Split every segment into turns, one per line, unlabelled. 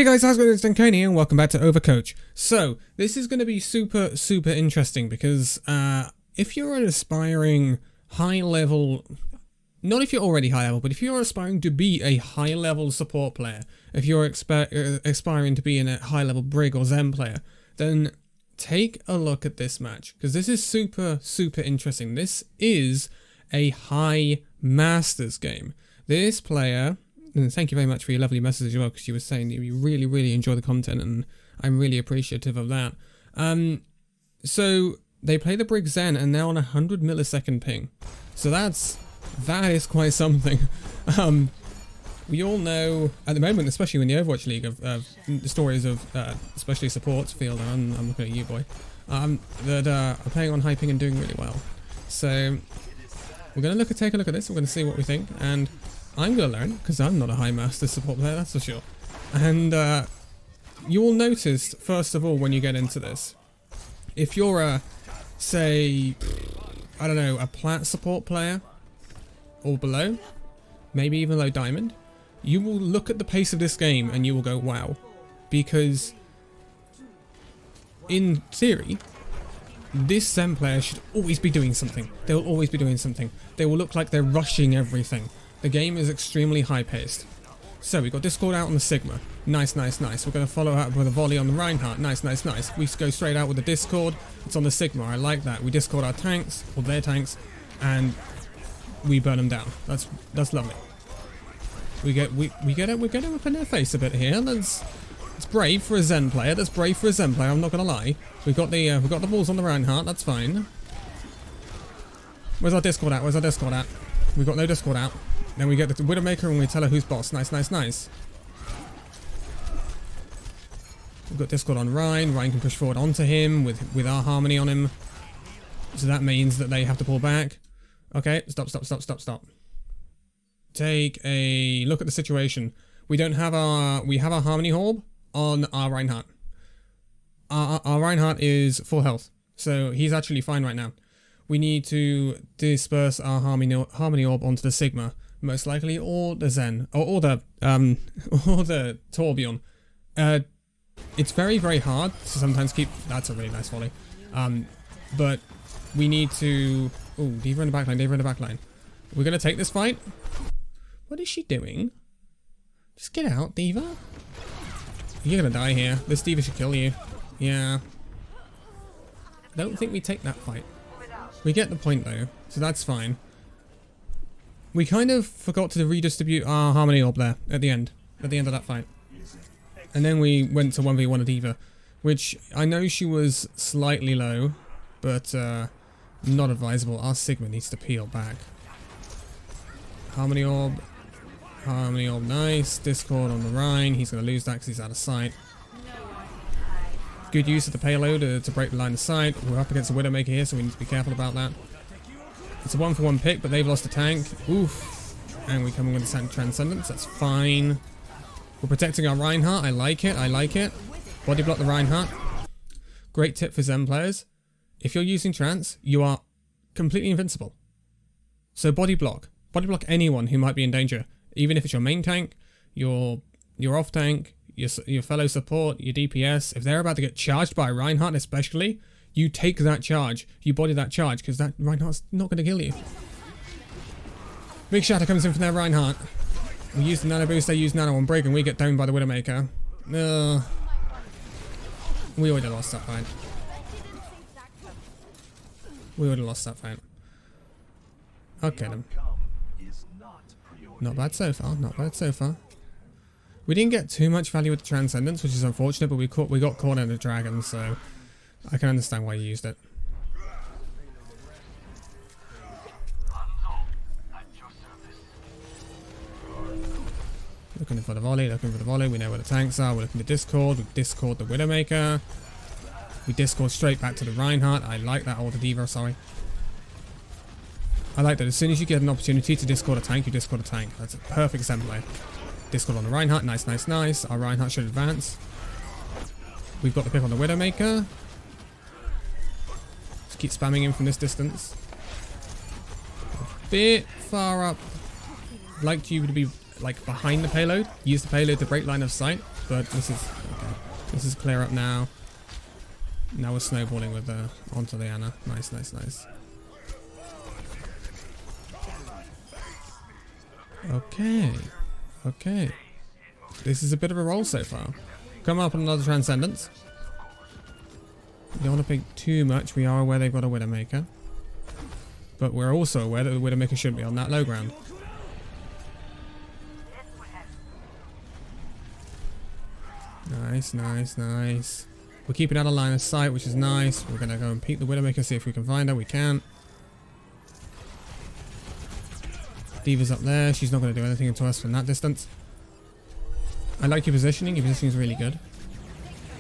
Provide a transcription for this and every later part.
Hey guys, how's it going? It's Danconia and welcome back to Overcoach. So, this is going to be super interesting because if you're an aspiring high level, not if you're already high level, but if you're aspiring to be a high level support player, if you're aspiring to be a high level Brig or Zen player, then take a look at this match because this is super interesting. This is a high masters game. This player... And thank you very much for your lovely message as well, because you were saying that you really enjoy the content, and I'm really appreciative of that. So they play the Brig Zen, and they're on 100 millisecond ping. So that is quite something. We all know at the moment, especially in the Overwatch League, of the stories of especially supports field. And I'm looking at you, boy. That are playing on high ping and doing really well. So we're gonna take a look at this. We're gonna see what we think, and I'm going to learn, because I'm not a high master support player, that's for sure. And you will notice, first of all, when you get into this, if you're a, say, I don't know, a plat support player, or below, maybe even low diamond, you will look at the pace of this game and you will go, wow. Because, in theory, this Zen player should always be doing something. They will always be doing something. They will look like they're rushing everything. The game is extremely high-paced. So, we got Discord out on the Sigma. Nice. We're going to follow up with a volley on the Reinhardt. Nice. We go straight out with the Discord. It's on the Sigma. I like that. We Discord our tanks, or their tanks, and we burn them down. That's lovely. We get it up in their face a bit here. It's brave for a Zen player. I'm not going to lie. We've got the balls on the Reinhardt. That's fine. Where's our Discord at? We've got no Discord out. Then we get the Widowmaker and we tell her who's boss. Nice. We've got Discord on Ryan. Ryan can push forward onto him with our harmony on him. So that means that they have to pull back. Okay, stop. Take a look at the situation. We have our harmony orb on our Reinhardt. Our Reinhardt is full health. So he's actually fine right now. We need to disperse our harmony orb onto the Sigma, most likely, or the Zen, or the Torbjorn. It's very hard to sometimes keep. That's a really nice volley. But we need to. Oh, D.Va in the backline. We're gonna take this fight. What is she doing? Just get out, D.Va. You're gonna die here. This D.Va should kill you. Yeah. Don't think we take that fight. We get the point though, so that's fine. We kind of forgot to redistribute our harmony orb there at the end of that fight. And then we went to 1v1 a D.Va, which I know she was slightly low, but not advisable. Our Sigma needs to peel back. Harmony orb, nice. Discord on the Rhine, he's going to lose that because he's out of sight. Good use of the payload to break the line of sight. We're up against a Widowmaker here, so we need to be careful about that. It's a 1-for-1 pick, but they've lost a tank. Oof. And we come in with the Transcendence. That's fine. We're protecting our Reinhardt. I like it. Body block the Reinhardt. Great tip for Zen players. If you're using Trance, you are completely invincible. So body block. Body block anyone who might be in danger. Even if it's your main tank, your off tank, your fellow support, your DPS, if they're about to get charged by Reinhardt especially, you take that charge, you body that charge, because that Reinhardt's not going to kill you. Big shatter comes in from their Reinhardt. We use the nano boost, they use nano on Brig, and we get downed by the Widowmaker. We would have lost that fight. Okay then. Not bad so far. We didn't get too much value with the Transcendence, which is unfortunate, but we got caught in the Dragon, so I can understand why you used it. Looking for the volley, we know where the tanks are, we're looking at Discord, we Discord the Widowmaker. We Discord straight back to the Reinhardt. I like that, or the D.Va, sorry. I like that as soon as you get an opportunity to Discord a tank, you Discord a tank. That's a perfect assembly. Discord on the Reinhardt, nice. Our Reinhardt should advance. We've got the pick on the Widowmaker. Just keep spamming him from this distance. A bit far up. I'd like you to be like behind the payload. Use the payload to break line of sight. but this is okay. This is clear up now. Now we're snowballing with onto the Ana. Nice, nice, nice. Okay. Okay. This is a bit of a roll so far. Come up on another Transcendence. You don't want to pick too much. We are aware they've got a Widowmaker. But we're also aware that the Widowmaker shouldn't be on that low ground. Nice, nice, nice. We're keeping out of line of sight, which is nice. We're going to go and peek the Widowmaker, see if we can find her. We can. D.Va's up there. She's not going to do anything to us from that distance. I like your positioning. Your positioning is really good.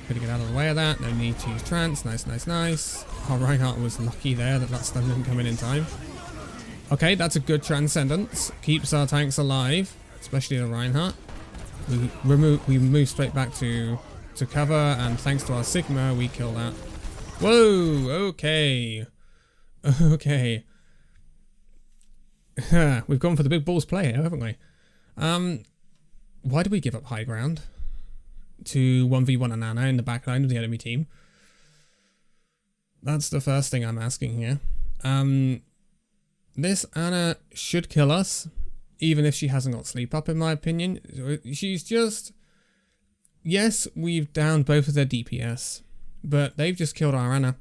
Gonna get out of the way of that. No need to use trance. Nice, nice, nice. Our Reinhardt was lucky there that stun didn't come in time. Okay, that's a good Transcendence. Keeps our tanks alive, especially the Reinhardt. We move straight back to cover, and thanks to our Sigma, we kill that. Whoa, okay. Okay. We've gone for the big balls play here, haven't we? Why did we give up high ground to 1v1 an Ana in the back line of the enemy team? That's the first thing I'm asking here. This Ana should kill us, even if she hasn't got sleep up, in my opinion. She's just... Yes, we've downed both of their DPS, but they've just killed our Ana.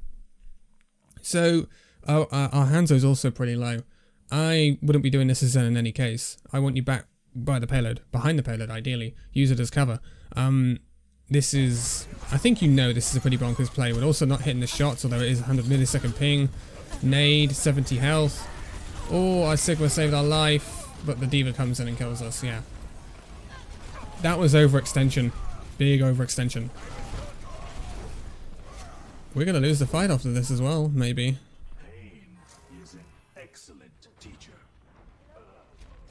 So, our Hanzo's also pretty low. I wouldn't be doing this as Zen in any case. I want you back by the payload, behind the payload ideally. Use it as cover. This is... I think you know this is a pretty bonkers play. We're also not hitting the shots, although it is 100 millisecond ping. Nade, 70 health. Oh, our Sigma saved our life, but the D.Va comes in and kills us, yeah. That was overextension. Big overextension. We're going to lose the fight after this as well, maybe.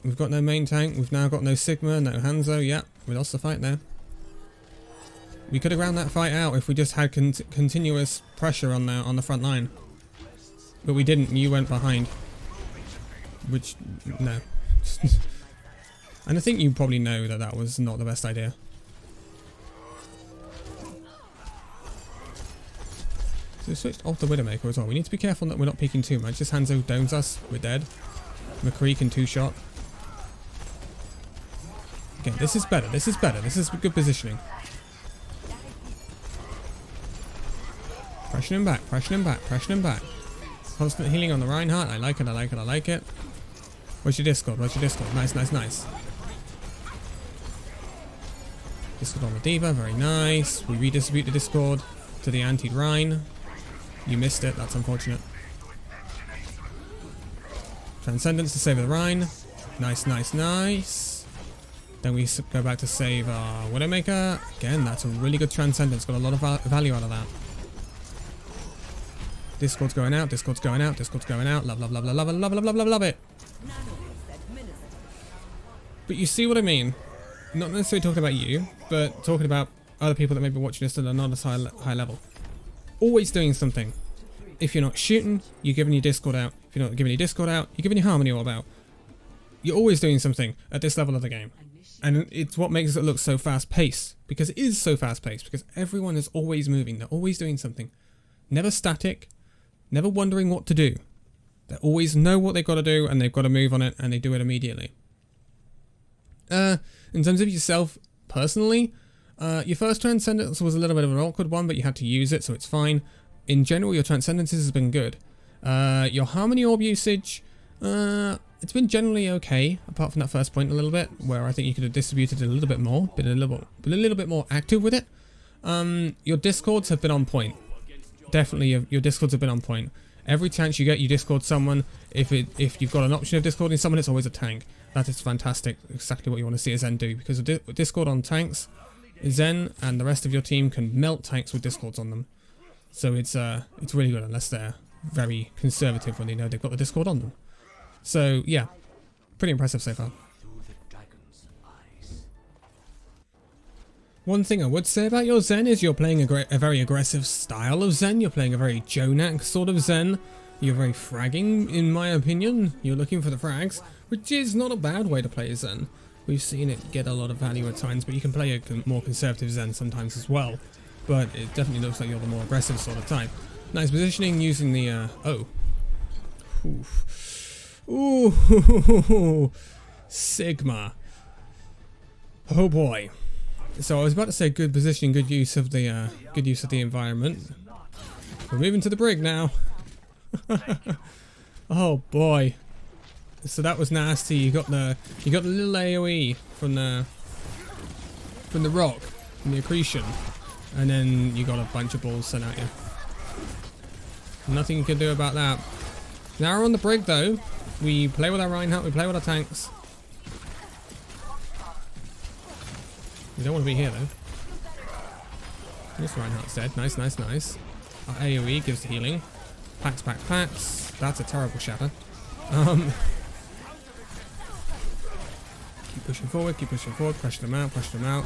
We've got no main tank. We've now got no Sigma, no Hanzo. Yep, we lost the fight there. We could have ground that fight out if we just had continuous pressure on the front line. But we didn't. You went behind. Which, no. And I think you probably know that that was not the best idea. So we switched off the Widowmaker as well. We need to be careful that we're not peeking too much. This Hanzo domes us. We're dead. McCree can two-shot. Okay, this is better. This is better. This is good positioning. Pressure him back. Pressure him back. Pressure him back. Constant healing on the Reinhardt. I like it. I like it. I like it. Where's your Discord? Where's your Discord? Nice, nice, nice. Discord on the D.Va. Very nice. We redistribute the Discord to the anti-Rhine. You missed it. That's unfortunate. Transcendence to save the Rhine. Nice, nice, nice. Then we go back to save our Widowmaker. Again, that's a really good Transcendence. Got a lot of value out of that. Discord's going out. Discord's going out. Discord's going out. Love, love, love, love, love, love, love, love, love, love it. But you see what I mean? Not necessarily talking about you, but talking about other people that may be watching this that are not as high level. Always doing something. If you're not shooting, you're giving your Discord out. If you're not giving your Discord out, you're giving your Harmony all out. You're always doing something at this level of the game. And it's what makes it look so fast-paced. Because it is so fast-paced. Because everyone is always moving. They're always doing something. Never static. Never wondering what to do. They always know what they've got to do and they've got to move on it and they do it immediately. In terms of yourself, personally, your first Transcendence was a little bit of an awkward one, but you had to use it, so it's fine. In general, your Transcendences has been good. Your Harmony Orb usage, it's been generally okay, apart from that first point a little bit, where I think you could have distributed it a little bit more, been a little bit more active with it. Your Discords have been on point. Definitely, your Discords have been on point. Every chance you get, you Discord someone. If you've got an option of Discording someone, it's always a tank. That is fantastic. Exactly what you want to see a Zen do. Because with Discord on tanks, Zen and the rest of your team can melt tanks with Discords on them. So it's really good, unless they're very conservative when they know they've got the Discord on them. So yeah, pretty impressive so far. One thing I would say about your Zen is you're playing a very aggressive style of Zen. You're playing a very Jonak sort of Zen. You're very fragging, in my opinion. You're looking for the frags, which is not a bad way to play Zen. We've seen it get a lot of value at times, but you can play a more conservative Zen sometimes as well. But it definitely looks like you're the more aggressive sort of type. Nice positioning using the, oh. Oof. Ooh. Sigma. Oh boy. So I was about to say good positioning, good use of the environment. We're moving to the brig now. Oh boy. So that was nasty. You got the little AoE from the rock, from the accretion, and then you got a bunch of balls sent at you. Nothing you can do about that. Now we're on the brig though. We play with our Reinhardt, we play with our tanks. We don't want to be here though. This Reinhardt's dead. Nice, nice, nice. Our AoE gives the healing. Packs, pack, packs. That's a terrible shatter. Keep pushing forward, pressure them out, pressure them out.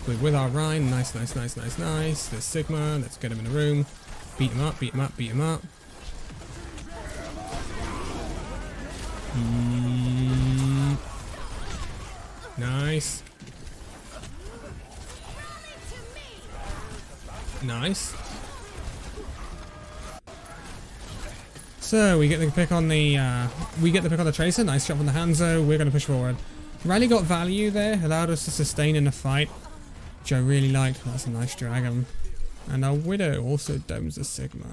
We're with our Rhine. Nice, nice, nice, nice, nice. There's Sigma. Let's get him in the room. Beat him up, beat him up, beat him up. Nice. Nice. So we get the pick on the Tracer. Nice shot from the Hanzo. We're gonna push forward. Rally got value there, allowed us to sustain in the fight, which I really liked. That's a nice dragon. And our Widow also domes the Sigma.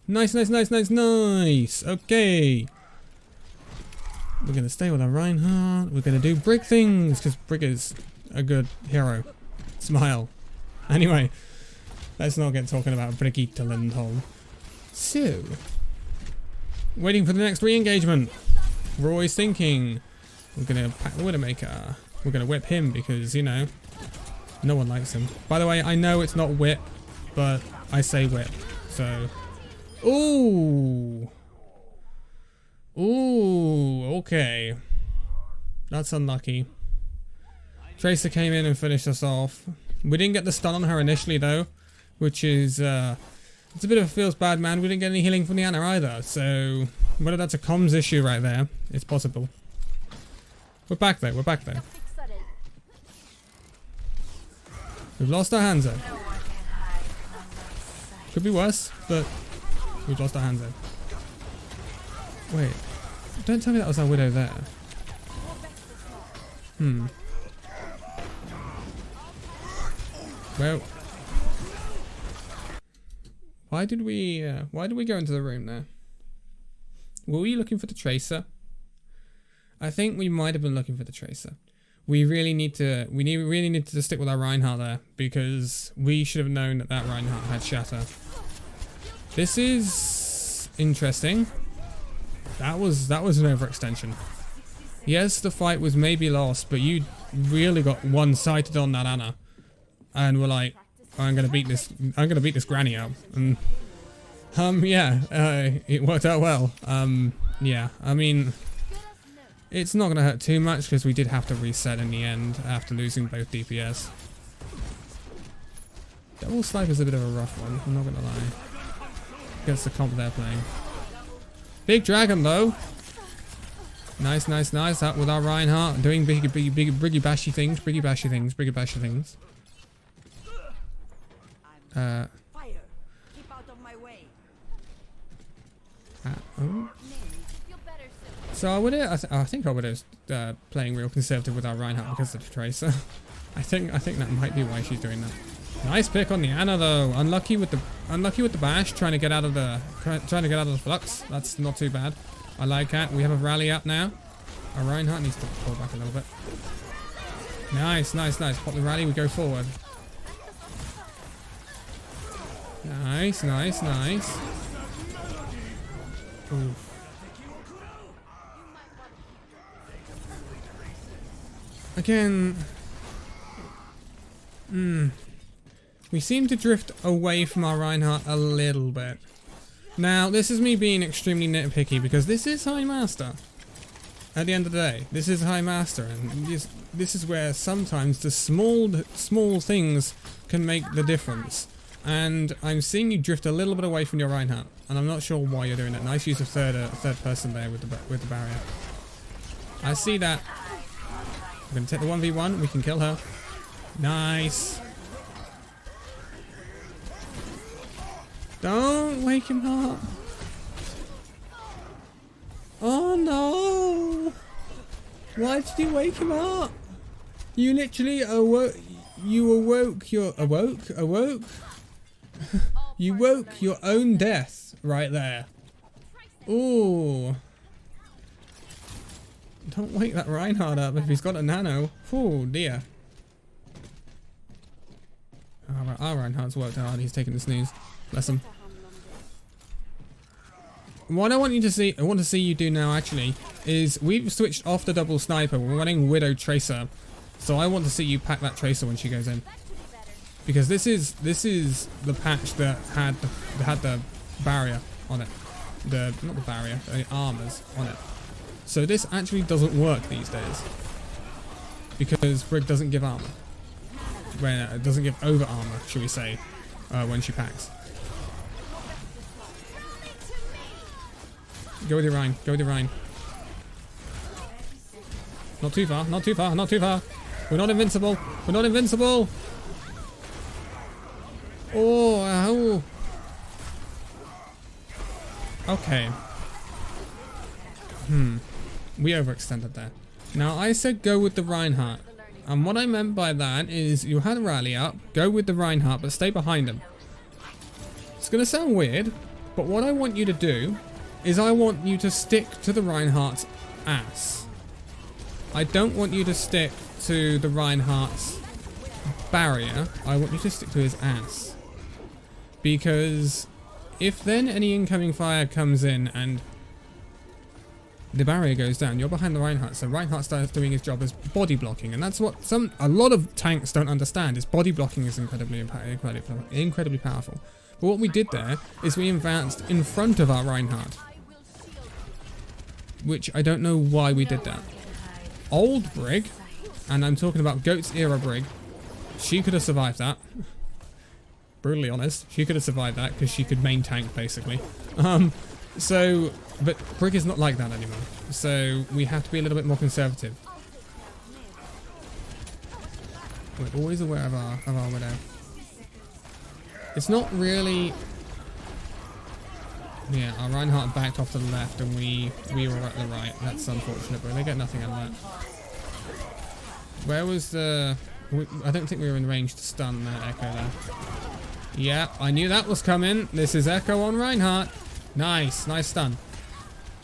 Nice, nice, nice, nice, nice. Okay. We're gonna stay with our Reinhardt. We're gonna do Brig things because Brig is a good hero. Smile. Anyway, let's not get talking about Brigitte and Zenyatta. So, waiting for the next re-engagement. We're always thinking we're gonna pack the Widowmaker. We're gonna whip him because, you know, no one likes him. By the way, I know it's not whip, but I say whip. So, ooh. Ooh, okay. That's unlucky. Tracer came in and finished us off. We didn't get the stun on her initially though, which is, it's a bit of a feels bad, man. We didn't get any healing from the Ana either, so whether that's a comms issue right there, it's possible. We're back though, we're back though. We've lost our Hanzo. Could be worse, but we've lost our Hanzo. Wait, don't tell me that was our Widow there. Well, why did we go into the room there? Were we looking for the Tracer? I think we might have been looking for the Tracer. We really need to stick with our Reinhardt there because we should have known that Reinhardt had shatter. This is interesting. That was an overextension. Yes, the fight was maybe lost, but you really got one-sided on that Ana. And we're like, I'm gonna beat this granny up. And yeah, it worked out well. Yeah, I mean, it's not gonna hurt too much because we did have to reset in the end after losing both DPS. Double Sniper's a bit of a rough one, I'm not gonna lie. Against the comp they're playing. Big dragon though. Nice, nice, nice. Out with our Reinhardt doing big briggy bashy things, briggy bashy things, briggy bashy things.
Fire. Keep out of my way.
Oh. So I would, I think I would have playing real conservative with our Reinhardt because of the Tracer. I think that might be why she's doing that. Nice pick on the Ana though. Unlucky with the bash, trying to get out of the flux. That's not too bad. I like that. We have a rally up now. Our Reinhardt needs to pull back a little bit. Nice, nice, nice. Pop the rally. We go forward. Nice, nice, nice. Oof. Again, we seem to drift away from our Reinhardt a little bit. Now, this is me being extremely nitpicky because this is High Master. At the end of the day, this is High Master, and this is where sometimes the small things can make the difference. And I'm seeing you drift a little bit away from your Reinhardt, and I'm not sure why you're doing it. Nice use of third person there with the barrier. I see that. We're going to take the 1v1. We can kill her. Nice. Don't wake him up. Oh no. Why did you wake him up? You literally awoke. You awoke your... Awoke? You woke your own death right there. Ooh. Don't wake that Reinhardt up if he's got a nano. Oh dear. Our Reinhardt's worked hard. He's taking the snooze. Bless him. What I want to see you do now actually is we've switched off the double sniper. We're running Widow Tracer. So I want to see you pack that Tracer when she goes in. Because this is the patch that had the barrier on it. Not the barrier, the armors on it. So this actually doesn't work these days. Because Brig doesn't give armor. When it doesn't give over armor, should we say, when she packs. Go with your Rhine. Go with your Rhine. Not too far. Not too far. Not too far. We're not invincible. We're not invincible. Oh, ow. Okay. We overextended there. Now, I said go with the Reinhardt. And what I meant by that is you had a rally up, go with the Reinhardt, but stay behind him. It's going to sound weird, but what I want you to do is I want you to stick to the Reinhardt's ass. I don't want you to stick to the Reinhardt's barrier. I want you to stick to his ass. Because if then any incoming fire comes in and the barrier goes down, you're behind the Reinhardt, so Reinhardt starts doing his job as body blocking, and that's what a lot of tanks don't understand, is body blocking is incredibly powerful. But what we did there is we advanced in front of our Reinhardt, which I don't know why we did that. Old Brig, and I'm talking about Goat's era Brig, she could have survived that. Brutally honest, she could have survived that because she could main tank basically. But Brig is not like that anymore, so we have to be a little bit more conservative. We're always aware of our Widow. It's not really... Yeah, our Reinhardt backed off to the left and we were at the right. That's unfortunate, but they get nothing out of that. Where was the... I don't think we were in range to stun that Echo there. Yeah, I knew that was coming. This is Echo on Reinhardt. Nice, nice stun.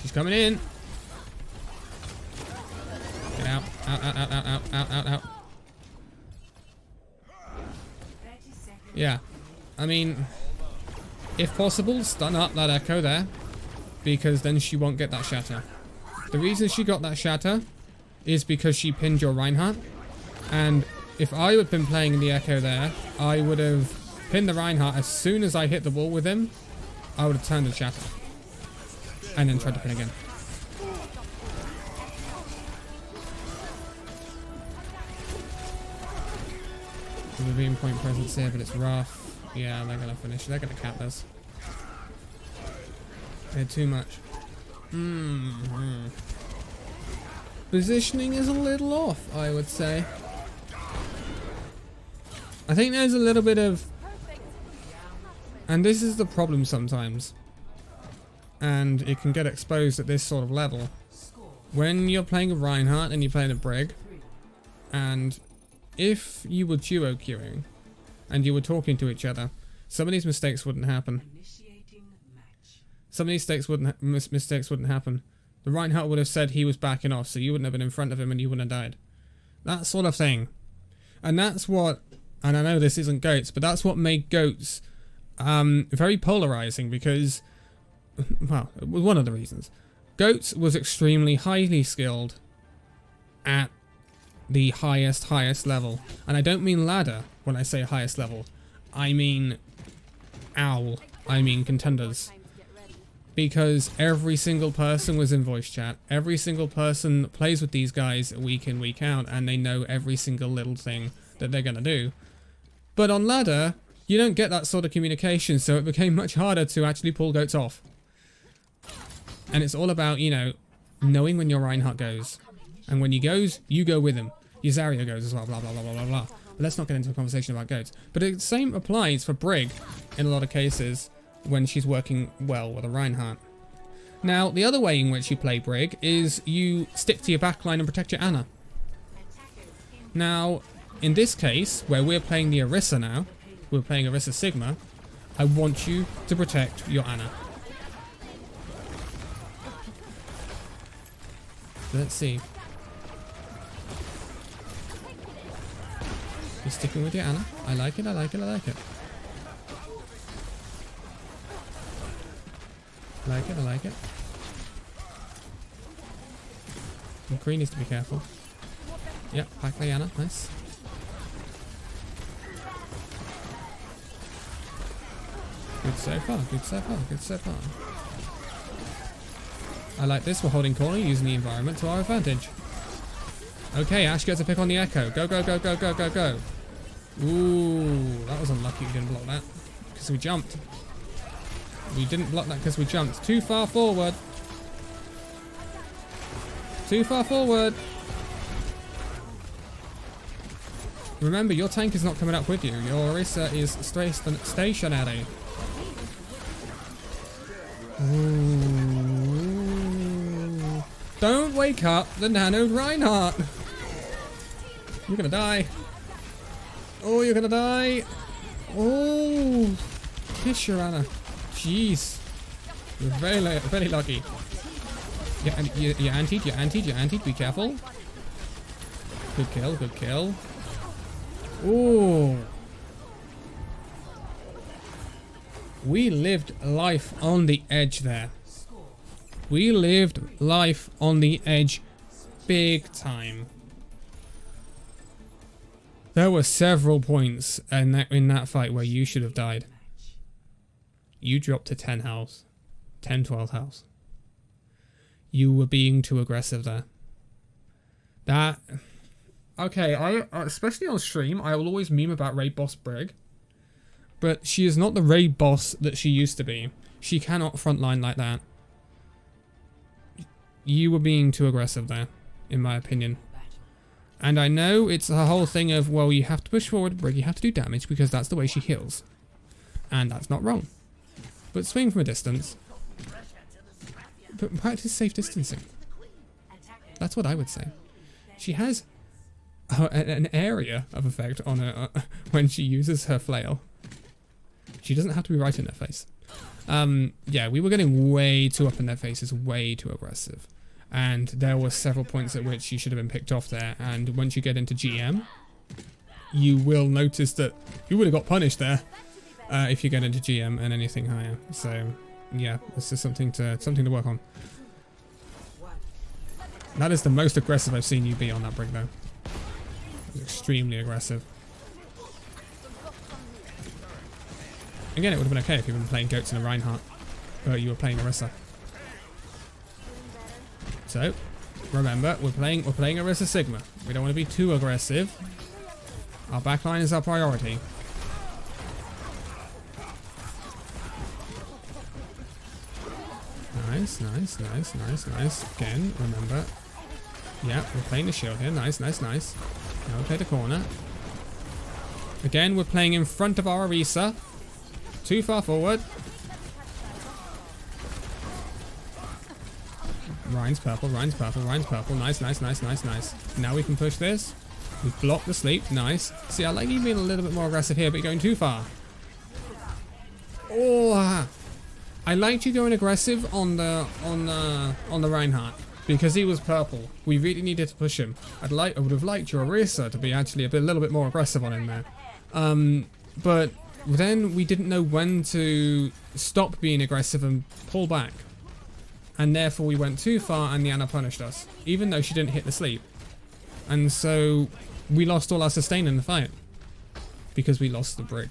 She's coming in. Get out. Out. Yeah. I mean, if possible, stun up that Echo there. Because then she won't get that shatter. The reason she got that shatter is because she pinned your Reinhardt. And if I had been playing the Echo there, I would have pinned the Reinhardt as soon as I hit the wall with him. I would have turned the shatter. And then tried to pin again. The beam point presence here, but it's rough. Yeah, they're gonna finish. They're gonna cap this. They're too much. Positioning is a little off, I would say. I think there's a little bit of... And this is the problem sometimes. And it can get exposed at this sort of level. When you're playing a Reinhardt and you're playing a Brig, and if you were duo queuing and you were talking to each other, some of these mistakes wouldn't happen. Some of these mistakes wouldn't happen. The Reinhardt would have said he was backing off, so you wouldn't have been in front of him and you wouldn't have died. That sort of thing. And that's what, and I know this isn't GOATs, but that's what made GOATs very polarizing, because, well, it was one of the reasons. GOATs was extremely highly skilled at the highest level. And I don't mean ladder when I say highest level. I mean owl. I mean contenders. Because every single person was in voice chat. Every single person plays with these guys week in, week out, and they know every single little thing that they're going to do. But on ladder, you don't get that sort of communication, so it became much harder to actually pull GOATs off. And it's all about, you know, knowing when your Reinhardt goes. And when he goes, you go with him. your Zarya goes as well, blah, blah, blah, blah, blah, blah. But let's not get into a conversation about goats. But the same applies for Brig in a lot of cases when she's working well with a Reinhardt. Now, the other way in which you play Brig is you stick to your backline and protect your Ana. Now, in this case, where we're playing the Orisa now, we're playing Orisa Sigma, I want you to protect your Ana. Let's see. You're sticking with your Ana. I like it, I like it, I like it. I like it, I like it. McCree needs to be careful. Yep, back by Ana, nice. Good so far, good so far, good so far. I like this, we're holding corner, using the environment to our advantage. Okay, Ash gets a pick on the Echo. Go, go, go, go, go, go, go. Ooh, that was unlucky we didn't block that. Because we jumped. We didn't block that because we jumped. Too far forward. Too far forward. Remember, your tank is not coming up with you. Your Orisa is stationary. Ooh. Don't wake up the nanoed Reinhardt. You're gonna die. Oh, you're gonna die. Oh, kiss your Ana. Jeez. You're very lucky. Yeah, you're antied, you're antied, you're antied. Be careful. Good kill, good kill. Oh. We lived life on the edge there. We lived life on the edge big time. There were several points in that fight where you should have died. You dropped to 10 health. 10, 12 health. You were being too aggressive there. That... Okay, especially on stream, I will always meme about Raid Boss Brig. But she is not the raid boss that she used to be. She cannot frontline like that. You were being too aggressive there, in my opinion. And I know it's a whole thing of, well, you have to push forward, Brig, you have to do damage because that's the way she heals. And that's not wrong. But swing from a distance. But practice safe distancing. That's what I would say. She has an area of effect on her when she uses her flail. She doesn't have to be right in their face. Yeah, we were getting way too up in their faces, way too aggressive. And there were several points at which you should have been picked off there. And once you get into GM, you will notice that you would have got punished there if you get into GM and anything higher. So, yeah, this is something to work on. That is the most aggressive I've seen you be on that Brig, though. Extremely aggressive. Again, it would have been okay if you were playing goats in a Reinhardt, but you were playing Orisa. So, remember, we're playing Orisa Sigma. We don't want to be too aggressive. Our backline is our priority. Nice, nice, nice, nice, nice. Again, remember. Yeah, we're playing the shield here. Nice, nice, nice. Now we play the corner. Again, we're playing in front of our Orisa. Too far forward. Ryan's purple, Ryan's purple, Ryan's purple. Nice, nice, nice, nice, nice. Now we can push this. We've blocked the sleep. Nice. See, I like you being a little bit more aggressive here, but you're going too far. Oh, I liked you going aggressive on the Reinhardt because he was purple. We really needed to push him. I would have liked your Orisa to be actually a little bit more aggressive on him there. But then we didn't know when to stop being aggressive and pull back. And therefore we went too far and the Ana punished us, even though she didn't hit the sleep. And so we lost all our sustain in the fight because we lost the Brig.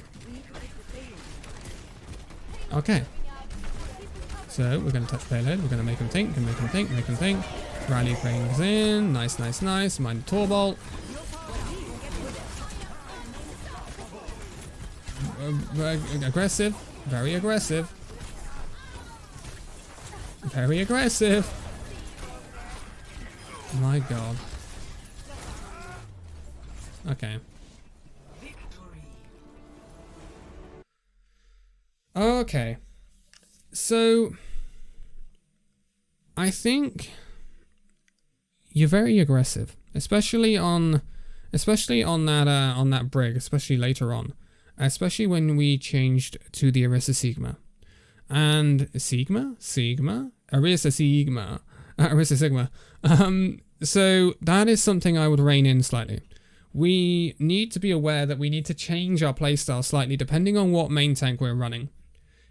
Okay. So we're going to touch payload. We're going to make him think, and make him think, make him think. Riley brings in. Nice, nice, nice. Mind the Tor Bolt. Aggressive. Very aggressive. Very aggressive. My god. Okay. Okay. So I think you're very aggressive, especially on that Brig, especially later on, especially when we changed to the Orisa Sigma. And Orisa Sigma. So that is something I would rein in slightly. We need to be aware that we need to change our playstyle slightly depending on what main tank we're running.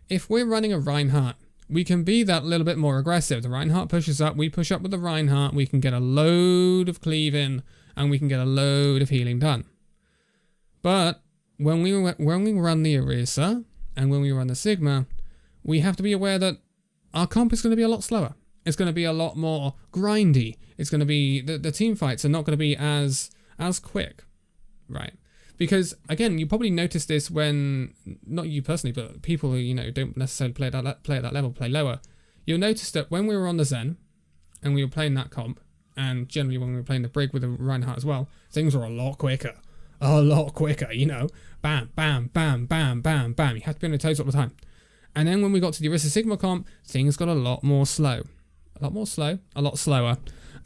If we're running a Reinhardt, we can be that little bit more aggressive. The Reinhardt pushes up, we push up with the Reinhardt, we can get a load of cleave in, and we can get a load of healing done. But when we run the Orisa, and when we run the Sigma, we have to be aware that our comp is going to be a lot slower. It's going to be a lot more grindy. It's going to be, the team fights are not going to be as quick, right? Because, again, you probably noticed this when, not you personally, but people who, you know, don't necessarily play at that level, play lower. You'll notice that when we were on the Zen, and we were playing that comp, and generally when we were playing the Brig with the Reinhardt as well, things were a lot quicker, you know. Bam, bam, bam, bam, bam, bam. You have to be on your toes all the time. And then when we got to the Orisa Sigma comp, things got a lot more slow. A lot slower.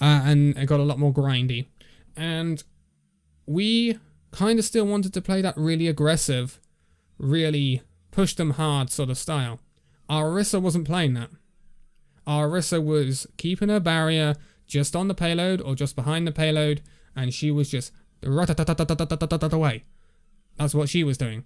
And it got a lot more grindy. And we kind of still wanted to play that really aggressive, really push them hard sort of style. Our Orisa wasn't playing that. Our Orisa was keeping her barrier just on the payload or just behind the payload, and she was just away. That's what she was doing.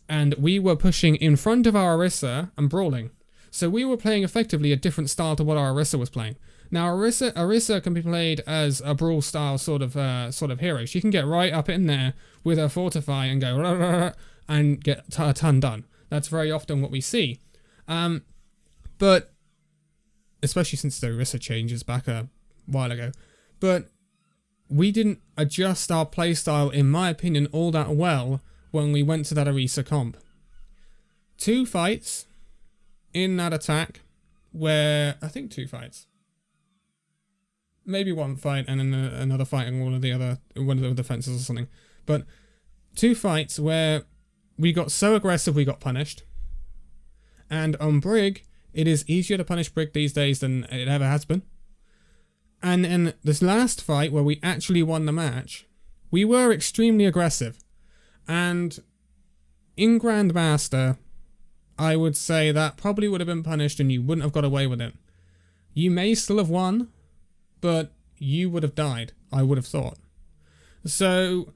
And we were pushing in front of our Orisa and brawling. So we were playing effectively a different style to what our Orisa was playing. Now, Orisa can be played as a brawl style sort of hero. She can get right up in there with her fortify and go rah, rah, rah, and get a ton done. That's very often what we see. But especially since the Orisa changes back a while ago. But we didn't adjust our playstyle, in my opinion, all that well when we went to that Orisa comp. 2 fights in that attack where, I think 2 fights. Maybe 1 fight and then another fight in one of the defenses or something. But 2 fights where we got so aggressive we got punished. And on Brig, it is easier to punish Brig these days than it ever has been. And in this last fight where we actually won the match, we were extremely aggressive. And in Grandmaster, I would say that probably would have been punished and you wouldn't have got away with it. You may still have won, but you would have died, I would have thought. So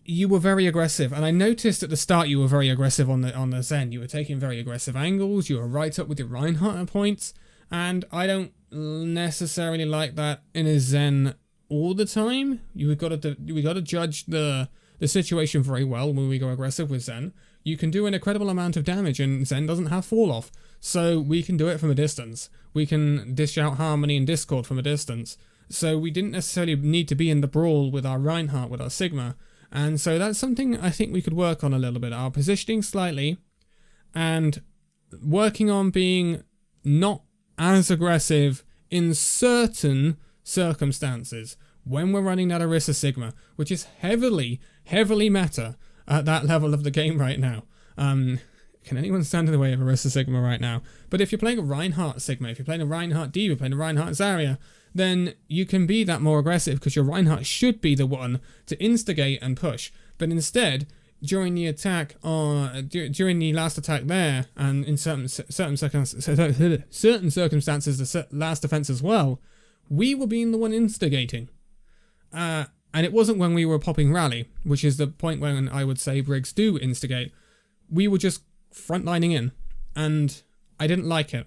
you were very aggressive, and I noticed at the start you were very aggressive on the Zen. You were taking very aggressive angles, you were right up with your Reinhardt at points, and I don't necessarily like that in a Zen all the time. We got to judge the situation very well when we go aggressive with Zen. You can do an incredible amount of damage, and Zen doesn't have fall off, so we can do it from a distance. We can dish out Harmony and Discord from a distance. So we didn't necessarily need to be in the brawl with our Reinhardt, with our Sigma. And so that's something I think we could work on a little bit. Our positioning slightly, and working on being not as aggressive in certain circumstances when we're running that Orisa Sigma, which is heavily meta at that level of the game right now. Can anyone stand in the way of Orisa Sigma right now? But if you're playing a Reinhardt Sigma, if you're playing a Reinhardt D, you're playing a Reinhardt Zarya, then you can be that more aggressive because your Reinhardt should be the one to instigate and push. But instead, during the attack, during the last attack there, and in certain circumstances, the last defense as well, we were being the one instigating. And it wasn't when we were popping rally, which is the point when I would say Brigs do instigate. We were just frontlining in, and I didn't like it.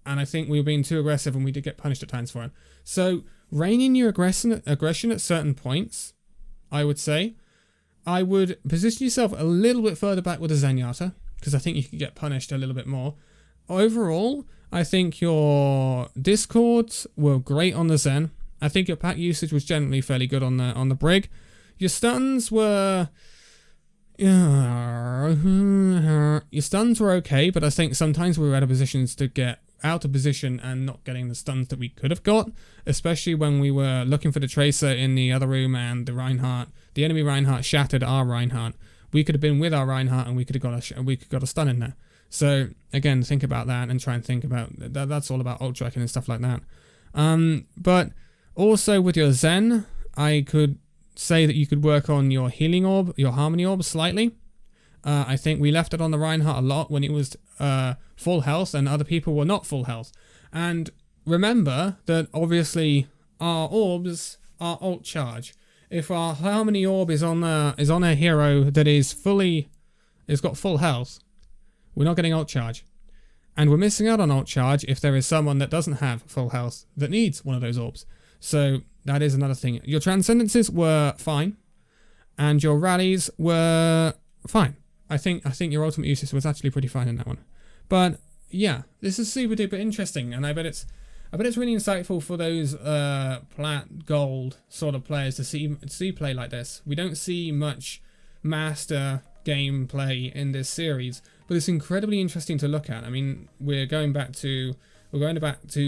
And I think we were being too aggressive, and we did get punished at times for it. So, rein in your aggression at certain points, I would say. I would position yourself a little bit further back with a Zenyatta, because I think you could get punished a little bit more. Overall, I think your Discords were great on the Zen. I think your pack usage was generally fairly good on the Brig. Your stuns were... your stuns were okay, but I think sometimes we were out of positions to get out of position and not getting the stuns that we could have got, especially when we were looking for the Tracer in the other room and the Reinhardt, the enemy Reinhardt shattered our Reinhardt. We could have been with our Reinhardt and we could have got a stun in there. So again, think about that and try and think about that. That's all about ult tracking and stuff like that. But also with your Zen, I could say that you could work on your healing orb, your harmony orb slightly. I think we left it on the Reinhardt a lot when it was full health and other people were not full health. And remember that obviously our orbs are ult charge. If our harmony orb is on a hero that is got full health, we're not getting ult charge. And we're missing out on ult charge if there is someone that doesn't have full health that needs one of those orbs. So that is another thing. Your transcendences were fine, and your rallies were fine. I think your ultimate usage was actually pretty fine in that one. But yeah, this is super duper interesting, and I bet it's really insightful for those plat gold sort of players to see play like this. We don't see much master gameplay in this series, but it's incredibly interesting to look at. I mean, we're going back to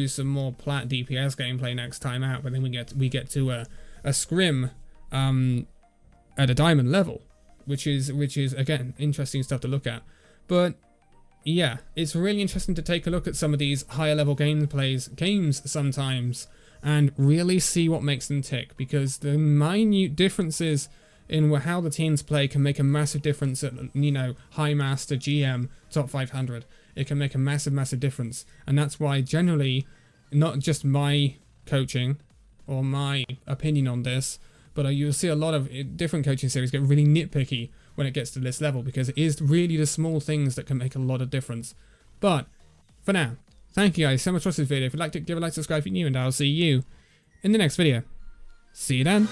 some more plat DPS gameplay next time out, but then we get to a scrim at a diamond level, which is again interesting stuff to look at. But yeah, it's really interesting to take a look at some of these higher level games sometimes and really see what makes them tick, because the minute differences in how the teams play can make a massive difference at, you know, High Master, GM, Top 500. It can make a massive difference, and that's why generally, not just my coaching or my opinion on this, but you'll see a lot of different coaching series get really nitpicky when it gets to this level, because it is really the small things that can make a lot of difference. But for now, thank you guys so much for watching this video. If you'd like to give a like, subscribe if you're new, and I'll see you in the next video. See you then.